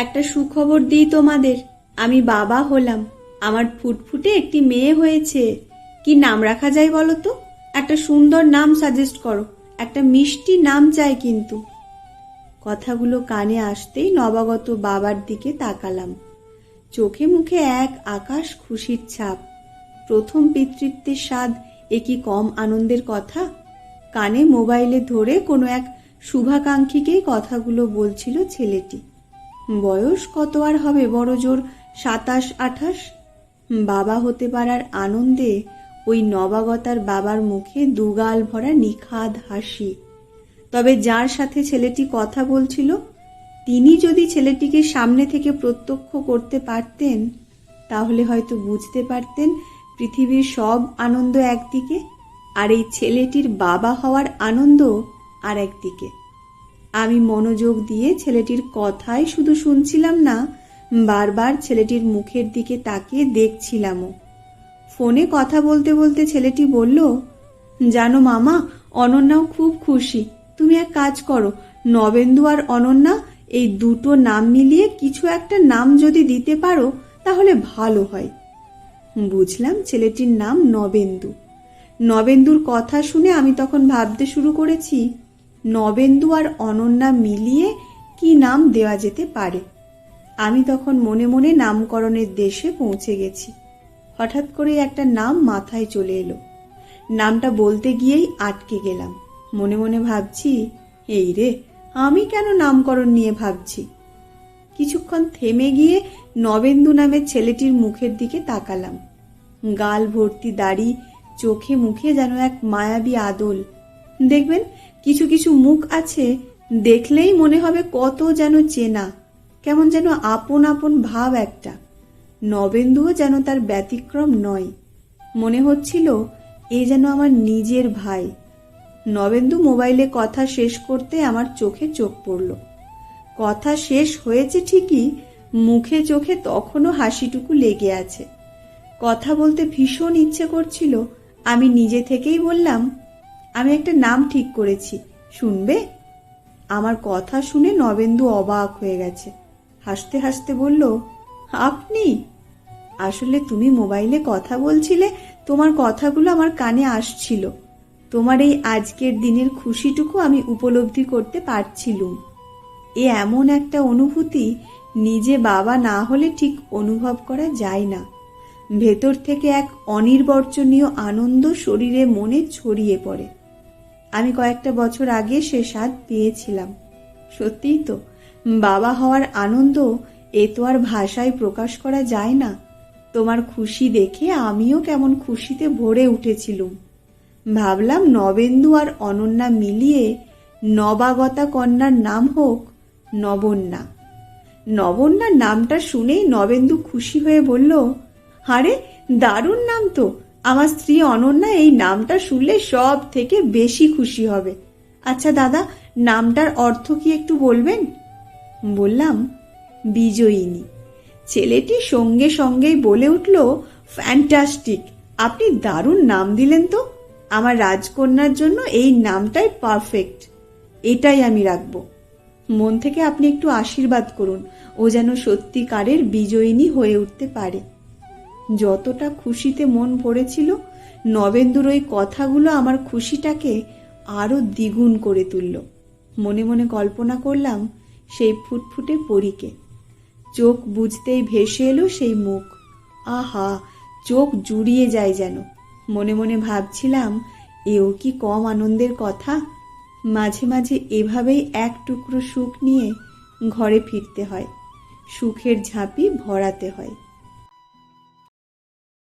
একটা সুখবর দিই তোমাদের, আমি বাবা হলাম। আমার ফুটফুটে একটি মেয়ে হয়েছে। কি নাম রাখা যায় বলো তো? একটা সুন্দর নাম সাজেস্ট করো, একটা মিষ্টি নাম চাই কিন্তু। কথাগুলো কানে আসতেই নবাগত বাবার দিকে তাকালাম। চোখে মুখে এক আকাশ খুশির ছাপ। প্রথম পিতৃত্বের স্বাদ, এ কি কম আনন্দের কথা? কানে মোবাইলে ধরে কোনো এক শুভাকাঙ্ক্ষীকেই কথাগুলো বলছিল ছেলেটি। বয়স কত আর হবে, বড় জোর 27-28। বাবা হতে পারার আনন্দে ওই নবাগতার বাবার মুখে দুগাল ভরা নিখাদ হাসি। তবে যার সাথে ছেলেটি কথা বলছিল, তিনি যদি ছেলেটিকে সামনে থেকে প্রত্যক্ষ করতে পারতেন, তাহলে হয়তো বুঝতে পারতেন পৃথিবীর সব আনন্দ একদিকে, আর এই ছেলেটির বাবা হওয়ার আনন্দ আর একদিকে। আমি মনোযোগ দিয়ে ছেলেটির কথাই শুধু শুনছিলাম না, বারবার ছেলেটির মুখের দিকে তাকিয়ে দেখছিলামও। ফোনে কথা বলতে বলতে ছেলেটি বলল, জানো মামা, অনন্যাও খুব খুশি। তুমি এক কাজ করো, নবেন্দু আর অনন্যা এই দুটো নাম মিলিয়ে কিছু একটা নাম যদি দিতে পারো তাহলে ভালো হয়। বুঝলাম ছেলেটির নাম নবেন্দু। নবেন্দুর কথা শুনে আমি তখন ভাবতে শুরু করেছি, নবেন্দু আর অনন্যা মিলিয়ে কি নাম দেওয়া যেতে পারে। আমি তখন মনে মনে নামকরণের দেশে পৌঁছে গেছি। হঠাৎ করে একটা নাম মাথায় চলে এলো। নামটা বলতে গিয়েই আটকে গেলাম। মনে মনে ভাবছি, এই রে, আমি কেন নামকরণ নিয়ে ভাবছি। কিছুক্ষণ থেমে গিয়ে নবেন্দু নামের ছেলেটির মুখের দিকে তাকালাম। গাল ভর্তি দাড়ি, চোখে মুখে যেন এক মায়াবী আদল। দেখবেন কিছু কিছু মুখ আছে, দেখলেই মনে হবে কত যেন চেনা, কেমন যেন আপন আপন ভাব একটা। নবেন্দুও যেন তার ব্যতিক্রম নয়। মনে হচ্ছিল এ যেন আমার নিজের ভাই। নবেন্দু মোবাইলে কথা শেষ করতে আমার চোখে চোখ পড়ল। কথা শেষ হয়েছে ঠিকই, মুখে চোখে তখনও হাসিটুকু লেগে আছে। কথা বলতে ভীষণ ইচ্ছে করছিল। আমি নিজে থেকেই বললাম, আমি একটা নাম ঠিক করেছি, শুনবে? আমার কথা শুনে নবেন্দু অবাক হয়ে গেছে। হাসতে হাসতে বলল, আপনি? আসলে তুমি মোবাইলে কথা বলছিলে, তোমার কথাগুলো আমার কানে আসছিল। তোমার এই আজকের দিনের খুশিটুকু আমি উপলব্ধি করতে পারছিলুম। এ এমন একটা অনুভূতি, নিজে বাবা না হলে ঠিক অনুভব করা যায় না। ভেতর থেকে এক অনির্বচনীয় আনন্দ শরীরে মনে ছড়িয়ে পড়ে। আমি কয়েকটা বছর আগে সে স্বাদ পেয়েছিলাম। সত্যিই তো, বাবা হওয়ার আনন্দ, এ তো আর ভাষায় প্রকাশ করা যায় না। তোমার খুশি দেখে আমিও কেমন খুশিতে ভরে উঠেছিলুম। ভাবলাম নবেন্দু আর অনন্যা মিলিয়ে নবাগতা কন্যার নাম হোক নবন্যা। নবন্যার নামটা শুনেই নবেন্দু খুশি হয়ে বলল, আরে দারুণ নাম তো, আমার স্ত্রী অনন্যা এই নামটা শুনলে সব থেকে বেশি খুশি হবে। আচ্ছা দাদা, নামটার অর্থ কি একটু বলবেন? বললাম, বিজয়িনী। ছেলেটি সঙ্গে সঙ্গেই বলে উঠল, ফ্যান্টাস্টিক, আপনি দারুণ নাম দিলেন তো। আমার রাজকন্যার জন্য এই নামটাই পারফেক্ট, এটাই আমি রাখব। মন থেকে আপনি একটু আশীর্বাদ করুন, ও যেন সত্যিকারের বিজয়িনী হয়ে উঠতে পারে। যতটা খুশিতে মন ভরেছিল, নবেন্দুর ওই কথাগুলো আমার খুশিটাকে আরো দ্বিগুণ করে তুলল। মনে মনে কল্পনা করলাম সেই ফুটফুটে পরীকে। চোখ বুঝতেই ভেসে এলো সেই মুখ। আহা, চোখ জুড়িয়ে যায় যেন। মনে মনে ভাবছিলাম, এও কি কম আনন্দের কথা। মাঝে মাঝে এভাবেই এক টুকরো সুখ নিয়ে ঘরে ফিরতে হয়, সুখের ঝাঁপি ভরাতে হয়।